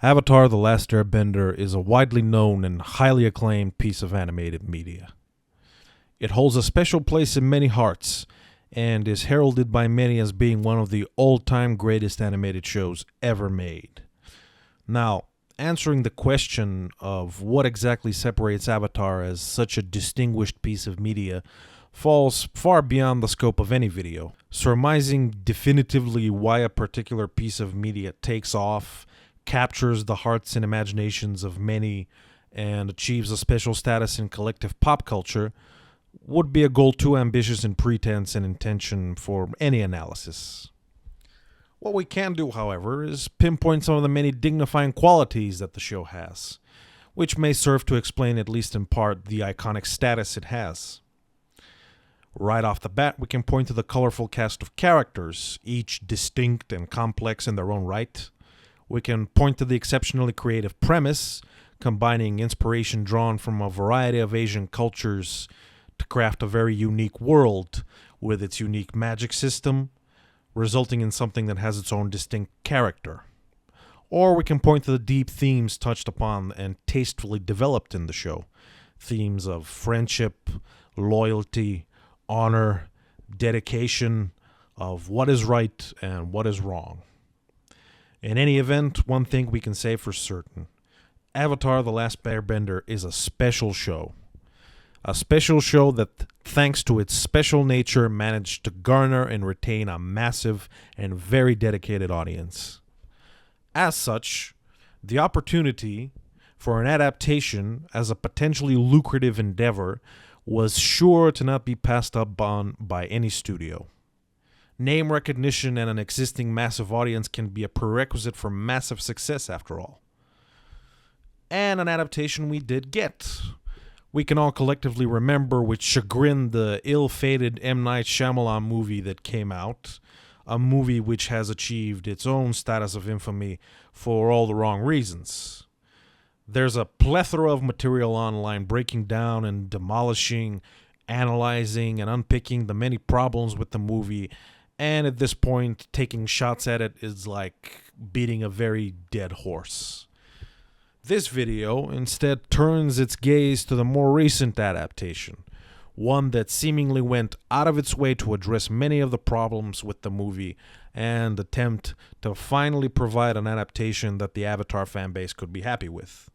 Avatar: The Last Airbender is a widely known and highly acclaimed piece of animated media. It holds a special place in many hearts and is heralded by many as being one of the all-time greatest animated shows ever made. Now, answering the question of what exactly separates Avatar as such a distinguished piece of media falls far beyond the scope of any video. Surmising definitively why a particular piece of media takes off, captures the hearts and imaginations of many, and achieves a special status in collective pop culture would be a goal too ambitious in pretense and intention for any analysis. What we can do, however, is pinpoint some of the many dignifying qualities that the show has, which may serve to explain, at least in part, the iconic status it has. Right off the bat, we can point to the colorful cast of characters, each distinct and complex in their own right. We can point to the exceptionally creative premise, combining inspiration drawn from a variety of Asian cultures to craft a very unique world with its unique magic system, resulting in something that has its own distinct character. Or we can point to the deep themes touched upon and tastefully developed in the show. Themes of friendship, loyalty, honor, dedication, of what is right and what is wrong. In any event, one thing we can say for certain: Avatar: The Last Airbender is a special show. A special show that, thanks to its special nature, managed to garner and retain a massive and very dedicated audience. As such, the opportunity for an adaptation as a potentially lucrative endeavor was sure to not be passed up on by any studio. Name recognition and an existing massive audience can be a prerequisite for massive success, after all. And an adaptation we did get. We can all collectively remember with chagrin the ill-fated M. Night Shyamalan movie that came out, a movie which has achieved its own status of infamy for all the wrong reasons. There's a plethora of material online breaking down and demolishing, analyzing, and unpicking the many problems with the movie, and at this point, taking shots at it is like beating a very dead horse. This video instead turns its gaze to the more recent adaptation, one that seemingly went out of its way to address many of the problems with the movie and attempt to finally provide an adaptation that the Avatar fanbase could be happy with.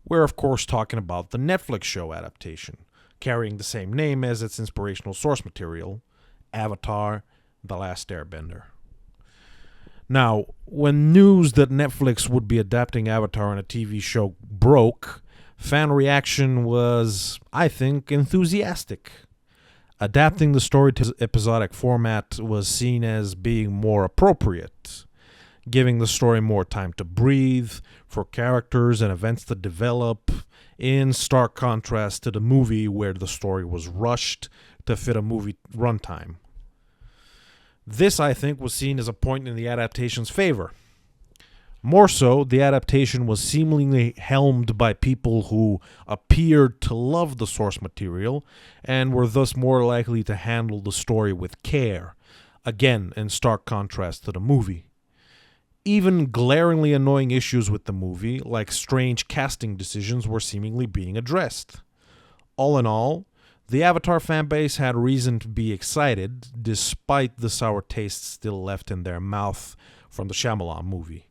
We're of course talking about the Netflix show adaptation, carrying the same name as its inspirational source material, Avatar: The Last Airbender. Now, when news that Netflix would be adapting Avatar in a TV show broke, fan reaction was, I think, enthusiastic. Adapting the story to episodic format was seen as being more appropriate, giving the story more time to breathe, for characters and events to develop, in stark contrast to the movie where the story was rushed to fit a movie runtime. This, I think, was seen as a point in the adaptation's favor. More so, the adaptation was seemingly helmed by people who appeared to love the source material and were thus more likely to handle the story with care, again in stark contrast to the movie. Even glaringly annoying issues with the movie, like strange casting decisions, were seemingly being addressed. All in all, the Avatar fanbase had reason to be excited, despite the sour taste still left in their mouth from the Shyamalan movie.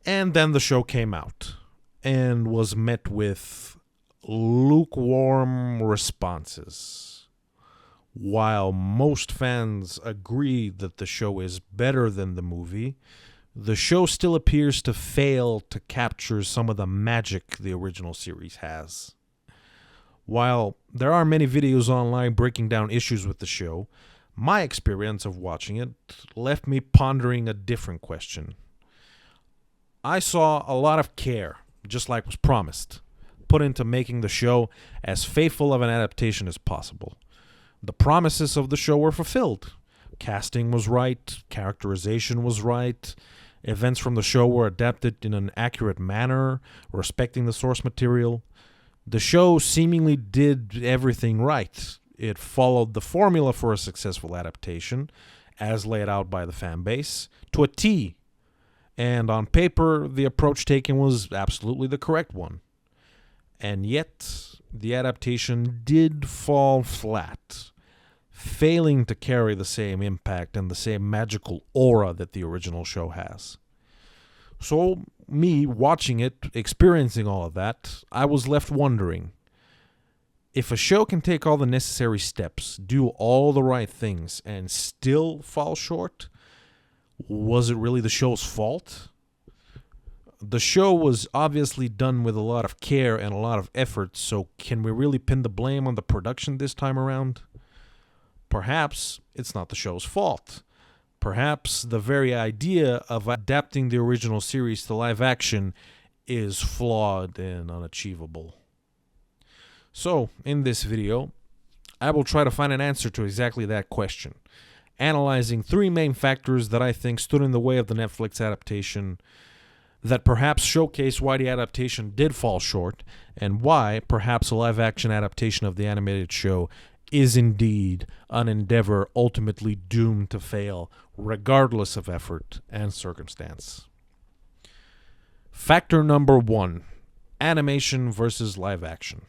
And then the show came out, and was met with lukewarm responses. While most fans agree that the show is better than the movie, the show still appears to fail to capture some of the magic the original series has. While there are many videos online breaking down issues with the show, my experience of watching it left me pondering a different question. I saw a lot of care, just like was promised, put into making the show as faithful of an adaptation as possible. The promises of the show were fulfilled. Casting was right, characterization was right, events from the show were adapted in an accurate manner, respecting the source material. The show seemingly did everything right. It followed the formula for a successful adaptation, as laid out by the fan base, to a T. And on paper, the approach taken was absolutely the correct one. And yet, the adaptation did fall flat, failing to carry the same impact and the same magical aura that the original show has. So, me watching it, experiencing all of that, I was left wondering, if a show can take all the necessary steps, do all the right things, and still fall short, was it really the show's fault? The show was obviously done with a lot of care and a lot of effort, so can we really pin the blame on the production this time around? Perhaps it's not the show's fault. Perhaps the very idea of adapting the original series to live action is flawed and unachievable. So, in this video, I will try to find an answer to exactly that question, analyzing 3 main factors that I think stood in the way of the Netflix adaptation, that perhaps showcase why the adaptation did fall short, and why perhaps a live-action adaptation of the animated show is indeed an endeavor ultimately doomed to fail, regardless of effort and circumstance. Factor number 1, animation versus live action.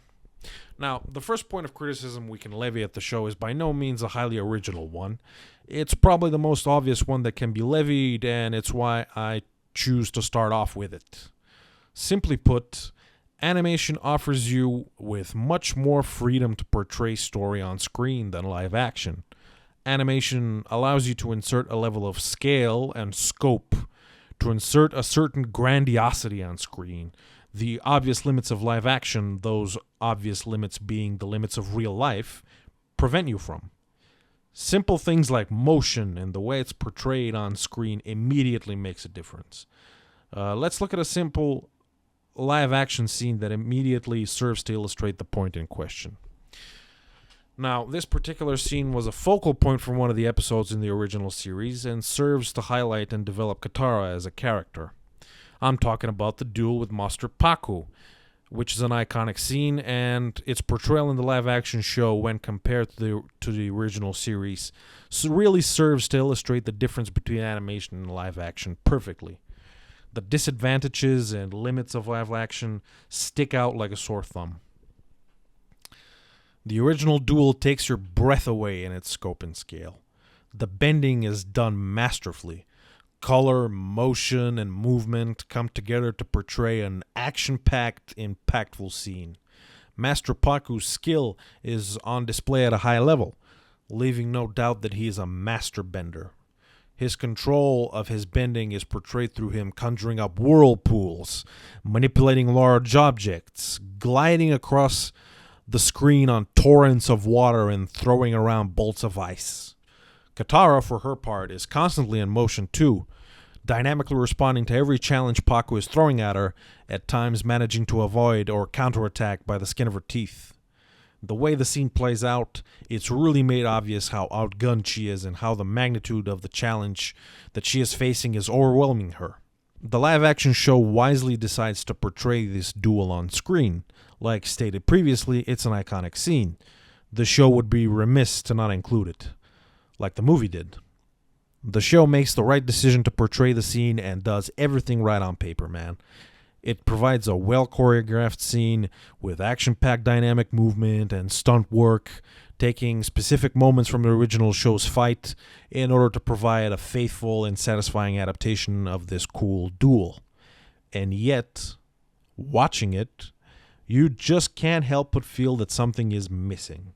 Now, the first point of criticism we can levy at the show is by no means a highly original one. It's probably the most obvious one that can be levied, and it's why I choose to start off with it. Simply put, animation offers you with much more freedom to portray story on screen than live action. Animation allows you to insert a level of scale and scope, to insert a certain grandiosity on screen. The obvious limits of live action, those obvious limits being the limits of real life, prevent you from. Simple things like motion and the way it's portrayed on screen immediately makes a difference. Let's look at a simple live action scene that immediately serves to illustrate the point in question. Now, this particular scene was a focal point from one of the episodes in the original series and serves to highlight and develop Katara as a character. I'm talking about the duel with Master Paku, which is an iconic scene, and its portrayal in the live-action show when compared to the original series really serves to illustrate the difference between animation and live-action perfectly. The disadvantages and limits of live-action stick out like a sore thumb. The original duel takes your breath away in its scope and scale. The bending is done masterfully. Color, motion, and movement come together to portray an action-packed, impactful scene. Master Paku's skill is on display at a high level, leaving no doubt that he is a master bender. His control of his bending is portrayed through him conjuring up whirlpools, manipulating large objects, gliding across the screen on torrents of water, and throwing around bolts of ice. Katara, for her part, is constantly in motion too, dynamically responding to every challenge Paku is throwing at her, at times managing to avoid or counterattack by the skin of her teeth. The way the scene plays out, it's really made obvious how outgunned she is and how the magnitude of the challenge that she is facing is overwhelming her. The live-action show wisely decides to portray this duel on screen. Like stated previously, it's an iconic scene. The show would be remiss to not include it, like the movie did. The show makes the right decision to portray the scene and does everything right on paper, man. It provides a well-choreographed scene with action-packed dynamic movement and stunt work, taking specific moments from the original show's fight in order to provide a faithful and satisfying adaptation of this cool duel. And yet, watching it, you just can't help but feel that something is missing.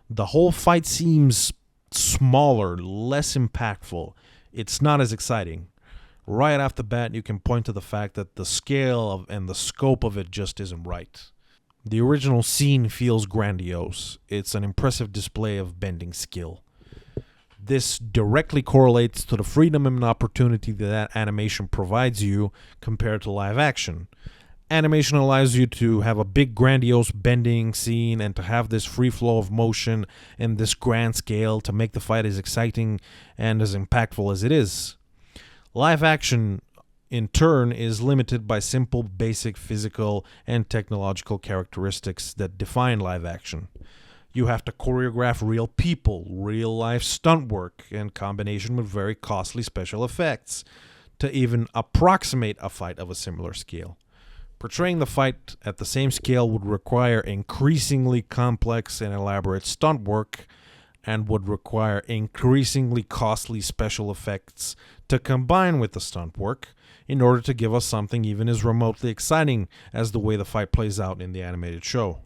The whole fight seems smaller, less impactful. It's not as exciting. Right off the bat, you can point to the fact that the scale and the scope of it just isn't right. The original scene feels grandiose. It's an impressive display of bending skill. This directly correlates to the freedom and opportunity that animation provides you compared to live action. Animation allows you to have a big grandiose bending scene and to have this free flow of motion and this grand scale to make the fight as exciting and as impactful as it is. Live action, in turn, is limited by simple, basic physical and technological characteristics that define live action. You have to choreograph real people, real-life stunt work, in combination with very costly special effects. to even approximate a fight of a similar scale. Portraying the fight at the same scale would require increasingly complex and elaborate stunt work and would require increasingly costly special effects to combine with the stunt work in order to give us something even as remotely exciting as the way the fight plays out in the animated show.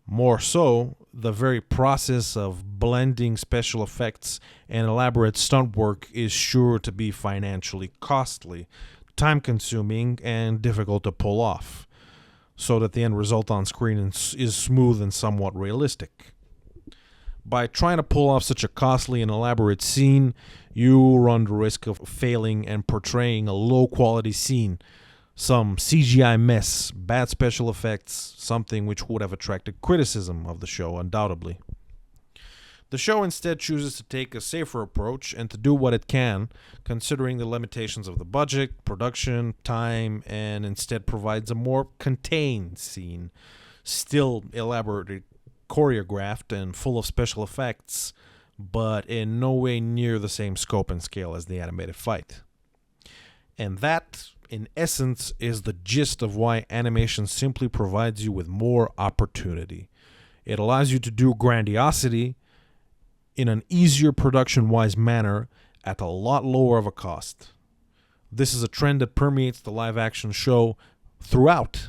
More so, the very process of blending special effects and elaborate stunt work is sure to be financially costly, time-consuming, and difficult to pull off, so that the end result on screen is smooth and somewhat realistic. By trying to pull off such a costly and elaborate scene, you run the risk of failing and portraying a low-quality scene, some CGI mess, bad special effects, something which would have attracted criticism of the show, undoubtedly. The show instead chooses to take a safer approach and to do what it can, considering the limitations of the budget, production, time, and instead provides a more contained scene, still elaborately choreographed and full of special effects, but in no way near the same scope and scale as the animated fight. And that, in essence, is the gist of why animation simply provides you with more opportunity. It allows you to do grandiosity in an easier production-wise manner at a lot lower of a cost. This is a trend that permeates the live-action show throughout.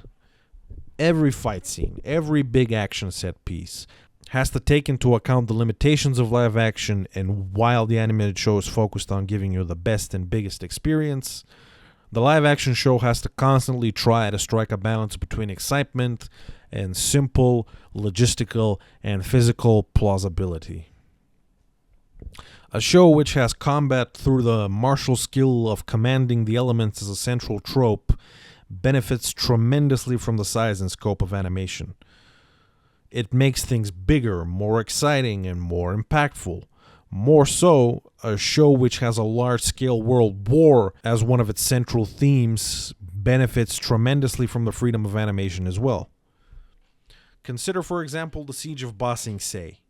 Every fight scene, every big action set piece has to take into account the limitations of live action, and while the animated show is focused on giving you the best and biggest experience, the live action show has to constantly try to strike a balance between excitement and simple logistical and physical plausibility. A show which has combat through the martial skill of commanding the elements as a central trope benefits tremendously from the size and scope of animation. It makes things bigger, more exciting, and more impactful. More so, a show which has a large-scale world war as one of its central themes benefits tremendously from the freedom of animation as well. Consider, for example, the Siege of Ba Sing Se.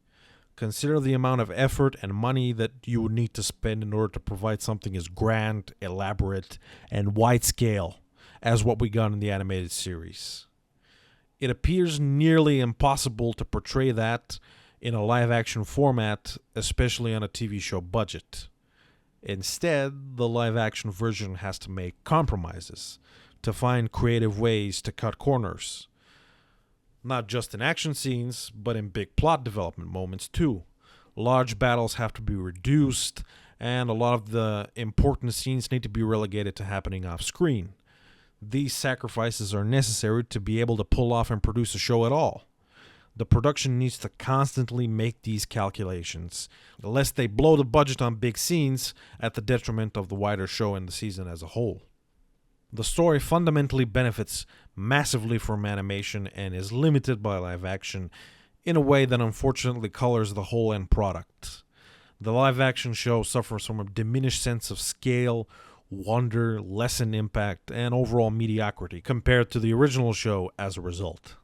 Consider the amount of effort and money that you would need to spend in order to provide something as grand, elaborate, and wide-scale as what we got in the animated series. It appears nearly impossible to portray that in a live-action format, especially on a TV show budget. Instead, the live-action version has to make compromises to find creative ways to cut corners. Not just in action scenes, but in big plot development moments too. Large battles have to be reduced, and a lot of the important scenes need to be relegated to happening off-screen. These sacrifices are necessary to be able to pull off and produce a show at all. The production needs to constantly make these calculations, lest they blow the budget on big scenes at the detriment of the wider show and the season as a whole. The story fundamentally benefits massively from animation and is limited by live action in a way that unfortunately colors the whole end product. The live action show suffers from a diminished sense of scale, wonder, lessened impact, and overall mediocrity compared to the original show as a result.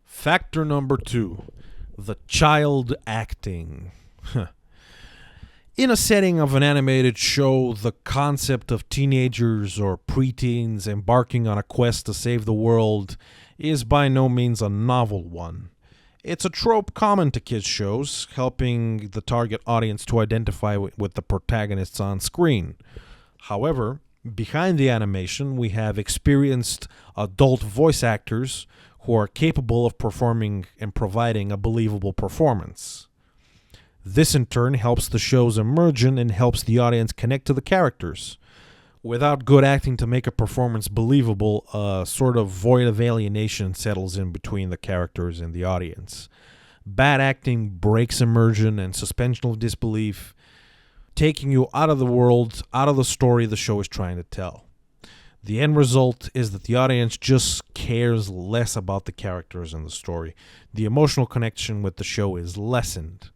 Factor number 2, the child acting. In a setting of an animated show, the concept of teenagers or preteens embarking on a quest to save the world is by no means a novel one. It's a trope common to kids' shows, helping the target audience to identify with the protagonists on screen. However, behind the animation, we have experienced adult voice actors who are capable of performing and providing a believable performance. This in turn helps the show's immersion and helps the audience connect to the characters. Without good acting to make a performance believable, a sort of void of alienation settles in between the characters and the audience. Bad acting breaks immersion and suspension of disbelief, taking you out of the world, out of the story the show is trying to tell. The end result is that the audience just cares less about the characters and the story. The emotional connection with the show is lessened.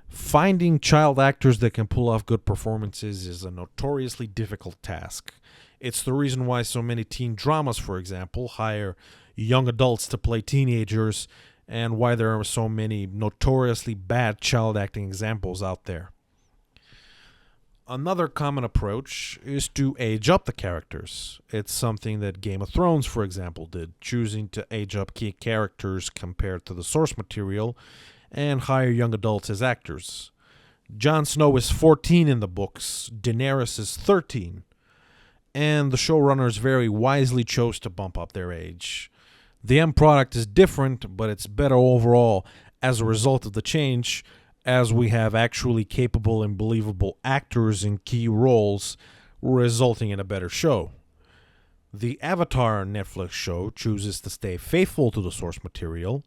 Finding child actors that can pull off good performances is a notoriously difficult task. It's the reason why so many teen dramas, for example, hire young adults to play teenagers, and why there are so many notoriously bad child acting examples out there. Another common approach is to age up the characters. It's something that Game of Thrones, for example, did, choosing to age up key characters compared to the source material and hire young adults as actors. Jon Snow is 14 in the books, Daenerys is 13, and the showrunners very wisely chose to bump up their age. The end product is different, but it's better overall as a result of the change, as we have actually capable and believable actors in key roles, resulting in a better show. The Avatar Netflix show chooses to stay faithful to the source material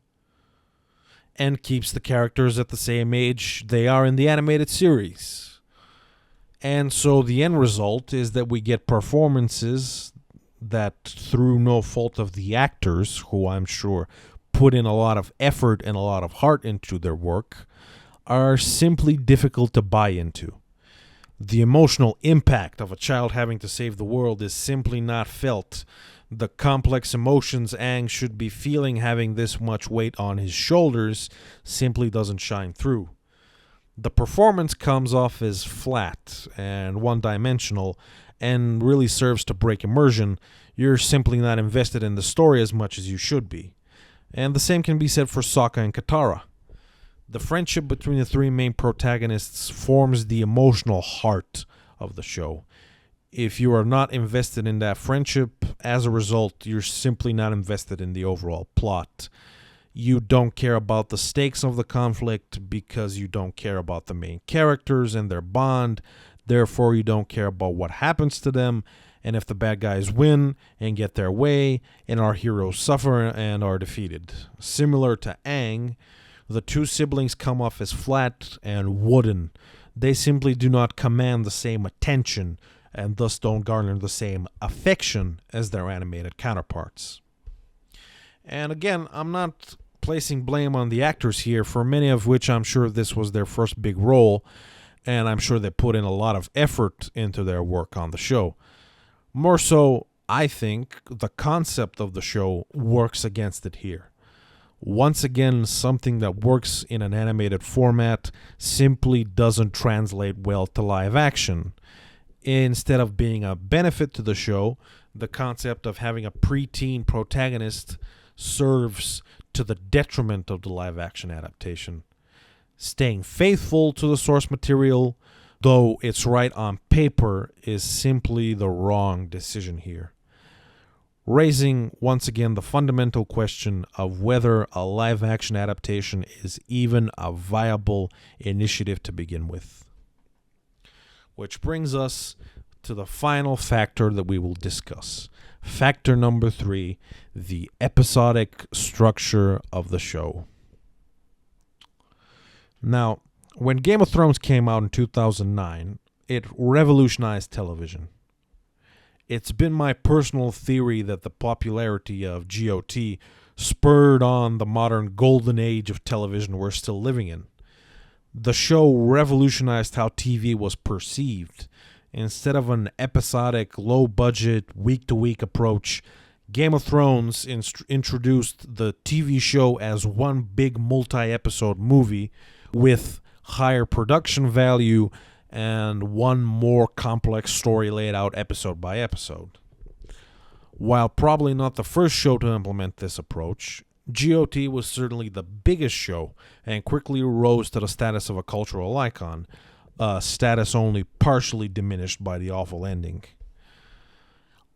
and keeps the characters at the same age they are in the animated series. And so the end result is that we get performances that, through no fault of the actors, who I'm sure put in a lot of effort and a lot of heart into their work, are simply difficult to buy into. The emotional impact of a child having to save the world is simply not felt. The complex emotions Aang should be feeling having this much weight on his shoulders simply doesn't shine through. The performance comes off as flat and one-dimensional and really serves to break immersion. You're simply not invested in the story as much as you should be. And the same can be said for Sokka and Katara. The friendship between the three main protagonists forms the emotional heart of the show. If you are not invested in that friendship, as a result, you're simply not invested in the overall plot. You don't care about the stakes of the conflict because you don't care about the main characters and their bond. Therefore, you don't care about what happens to them and if the bad guys win and get their way and our heroes suffer and are defeated. Similar to Aang, the two siblings come off as flat and wooden. They simply do not command the same attention and thus don't garner the same affection as their animated counterparts. And again, I'm not placing blame on the actors here, for many of which I'm sure this was their first big role, and I'm sure they put in a lot of effort into their work on the show. More so, I think the concept of the show works against it here. Once again, something that works in an animated format simply doesn't translate well to live action. Instead of being a benefit to the show, the concept of having a preteen protagonist serves to the detriment of the live action adaptation. Staying faithful to the source material, though it's right on paper, is simply the wrong decision here, raising once again the fundamental question of whether a live action adaptation is even a viable initiative to begin with. Which brings us to the final factor that we will discuss. Factor number 3, the episodic structure of the show. Now, when Game of Thrones came out in 2009, it revolutionized television. It's been my personal theory that the popularity of GOT spurred on the modern golden age of television we're still living in. The show revolutionized how TV was perceived. Instead of an episodic, low-budget, week-to-week approach, Game of Thrones introduced the TV show as one big multi-episode movie with higher production value and one more complex story laid out episode by episode. While probably not the first show to implement this approach, GOT was certainly the biggest show and quickly rose to the status of a cultural icon, a status only partially diminished by the awful ending.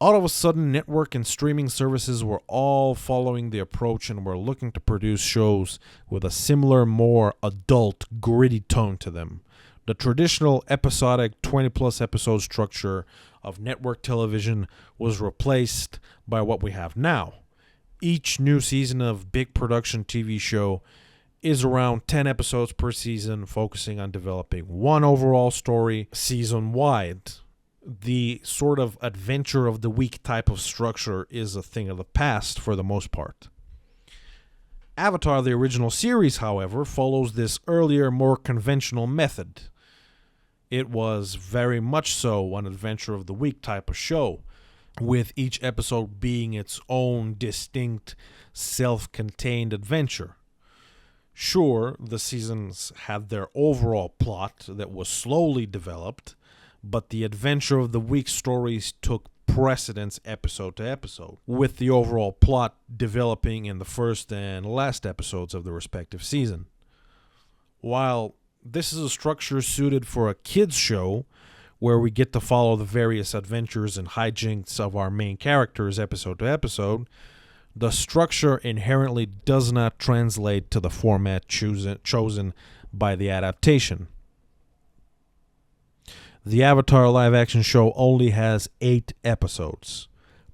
All of a sudden, network and streaming services were all following the approach and were looking to produce shows with a similar, more adult, gritty tone to them. The traditional episodic 20-plus episode structure of network television was replaced by what we have now. Each new season of big production TV show is around 10 episodes per season, focusing on developing one overall story season-wide. The sort of adventure of the week type of structure is a thing of the past for the most part. Avatar, the original series, however, follows this earlier, more conventional method. It was very much so an adventure of the week type of show, with each episode being its own distinct, self-contained adventure. Sure, the seasons had their overall plot that was slowly developed, but the adventure of the week stories took precedence episode to episode, with the overall plot developing in the first and last episodes of the respective season. While this is a structure suited for a kids show, where we get to follow the various adventures and hijinks of our main characters episode to episode, the structure inherently does not translate to the format chosen by the adaptation. The Avatar live-action show only has 8 episodes,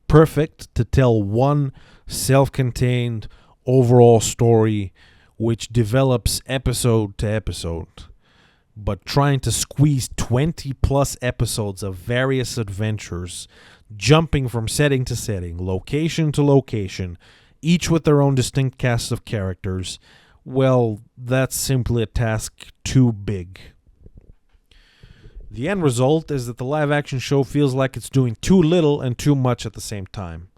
perfect to tell one self-contained overall story which develops episode to episode. But trying to squeeze 20-plus episodes of various adventures, jumping from setting to setting, location to location, each with their own distinct cast of characters, well, that's simply a task too big. The end result is that the live-action show feels like it's doing too little and too much at the same time.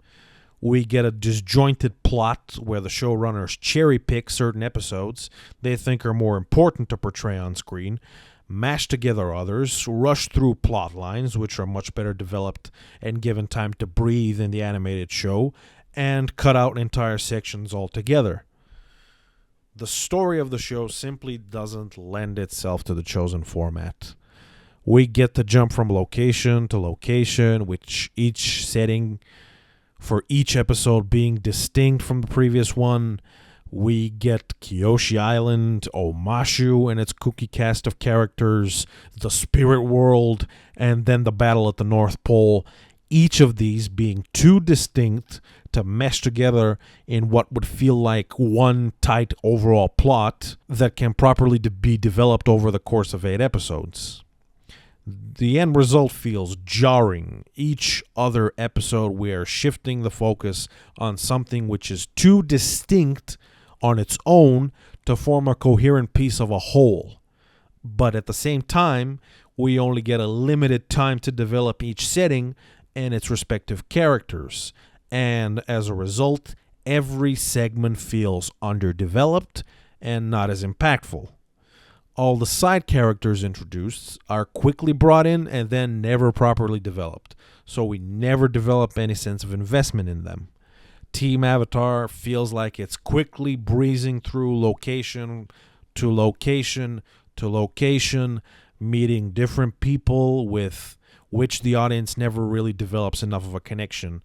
We get a disjointed plot where the showrunners cherry-pick certain episodes they think are more important to portray on screen, mash together others, rush through plot lines which are much better developed and given time to breathe in the animated show, and cut out entire sections altogether. The story of the show simply doesn't lend itself to the chosen format. We get to jump from location to location, which each setting for each episode being distinct from the previous one. We get Kyoshi Island, Omashu and its kooky cast of characters, the Spirit World, and then the battle at the North Pole, each of these being too distinct to mesh together in what would feel like one tight overall plot that can properly be developed over the course of 8 episodes. The end result feels jarring. Each other episode we are shifting the focus on something which is too distinct on its own to form a coherent piece of a whole. But at the same time, we only get a limited time to develop each setting and its respective characters. And as a result, every segment feels underdeveloped and not as impactful. All the side characters introduced are quickly brought in and then never properly developed, so we never develop any sense of investment in them. Team Avatar feels like it's quickly breezing through location to location to location, meeting different people with which the audience never really develops enough of a connection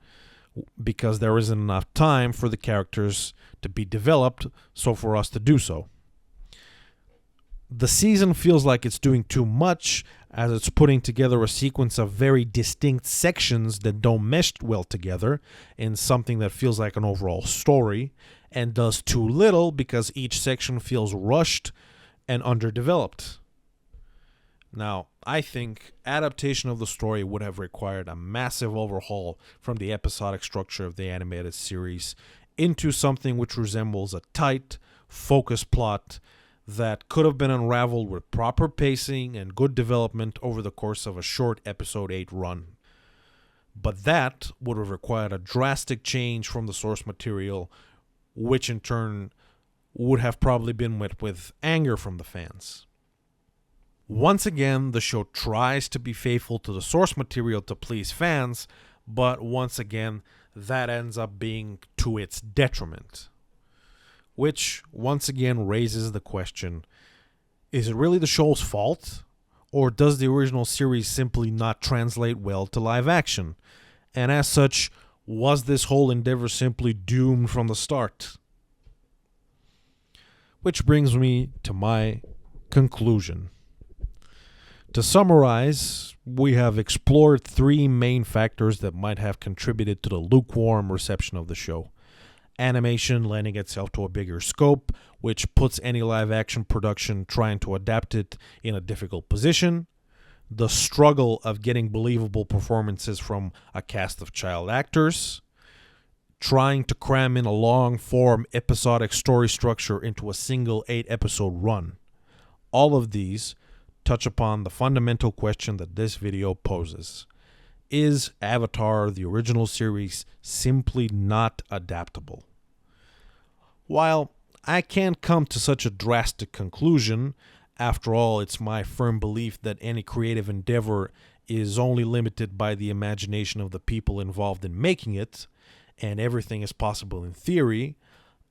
because there isn't enough time for the characters to be developed, so for us to do so. The season feels like it's doing too much, as it's putting together a sequence of very distinct sections that don't mesh well together in something that feels like an overall story, and does too little because each section feels rushed and underdeveloped. Now, I think adaptation of the story would have required a massive overhaul from the episodic structure of the animated series into something which resembles a tight, focused plot that could have been unraveled with proper pacing and good development over the course of a short episode 8 run. But that would have required a drastic change from the source material, which in turn would have probably been met with anger from the fans. Once again, the show tries to be faithful to the source material to please fans, but once again, that ends up being to its detriment. Which, once again, raises the question, is it really the show's fault? Or does the original series simply not translate well to live action? And as such, was this whole endeavor simply doomed from the start? Which brings me to my conclusion. To summarize, we have explored 3 main factors that might have contributed to the lukewarm reception of the show. Animation lending itself to a bigger scope, which puts any live-action production trying to adapt it in a difficult position. The struggle of getting believable performances from a cast of child actors. Trying to cram in a long-form episodic story structure into a single 8-episode run. All of these touch upon the fundamental question that this video poses. Is Avatar, the original series, simply not adaptable? While I can't come to such a drastic conclusion, after all, it's my firm belief that any creative endeavor is only limited by the imagination of the people involved in making it, and everything is possible in theory,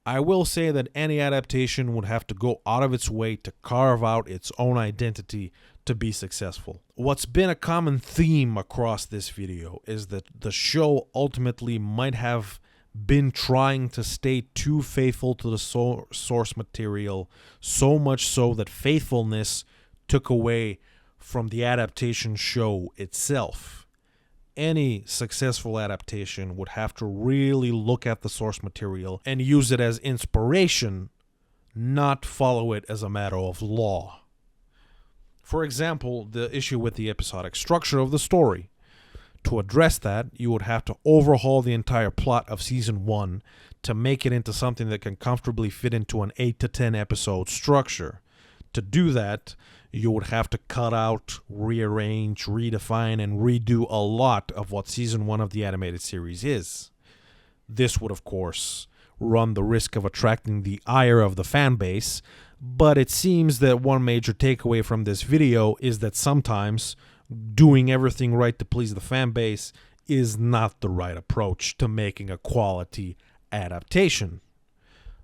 I will say that any adaptation would have to go out of its way to carve out its own identity to be successful. What's been a common theme across this video is that the show ultimately might have been trying to stay too faithful to the source material, so much so that faithfulness took away from the adaptation show itself. Any successful adaptation would have to really look at the source material and use it as inspiration, not follow it as a matter of law. For example, the issue with the episodic structure of the story. To address that, you would have to overhaul the entire plot of season 1 to make it into something that can comfortably fit into an 8 to 10 episode structure. To do that, you would have to cut out, rearrange, redefine, and redo a lot of what season 1 of the animated series is. This would, of course, run the risk of attracting the ire of the fan base, but it seems that one major takeaway from this video is that sometimes doing everything right to please the fan base is not the right approach to making a quality adaptation.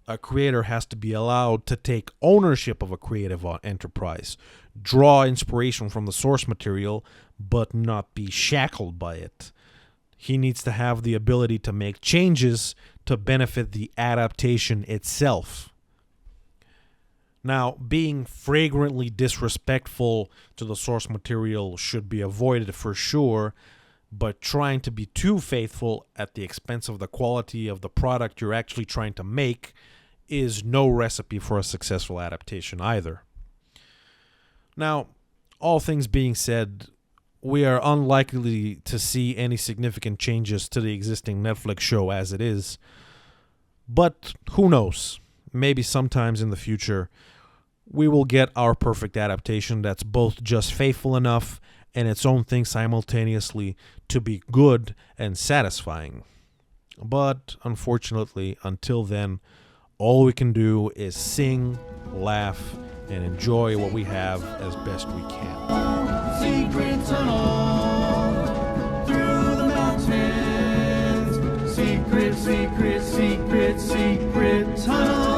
A creator has to be allowed to take ownership of a creative enterprise, draw inspiration from the source material, but not be shackled by it. He needs to have the ability to make changes to benefit the adaptation itself. Now, being flagrantly disrespectful to the source material should be avoided for sure, but trying to be too faithful at the expense of the quality of the product you're actually trying to make is no recipe for a successful adaptation either. Now, all things being said, we are unlikely to see any significant changes to the existing Netflix show as it is, but who knows? Maybe sometimes in the future, we will get our perfect adaptation that's both just faithful enough and its own thing simultaneously to be good and satisfying. But unfortunately, until then, all we can do is sing, laugh, and enjoy what we have as best we can. Secret tunnel through the mountains. Secret, secret, secret, secret tunnel.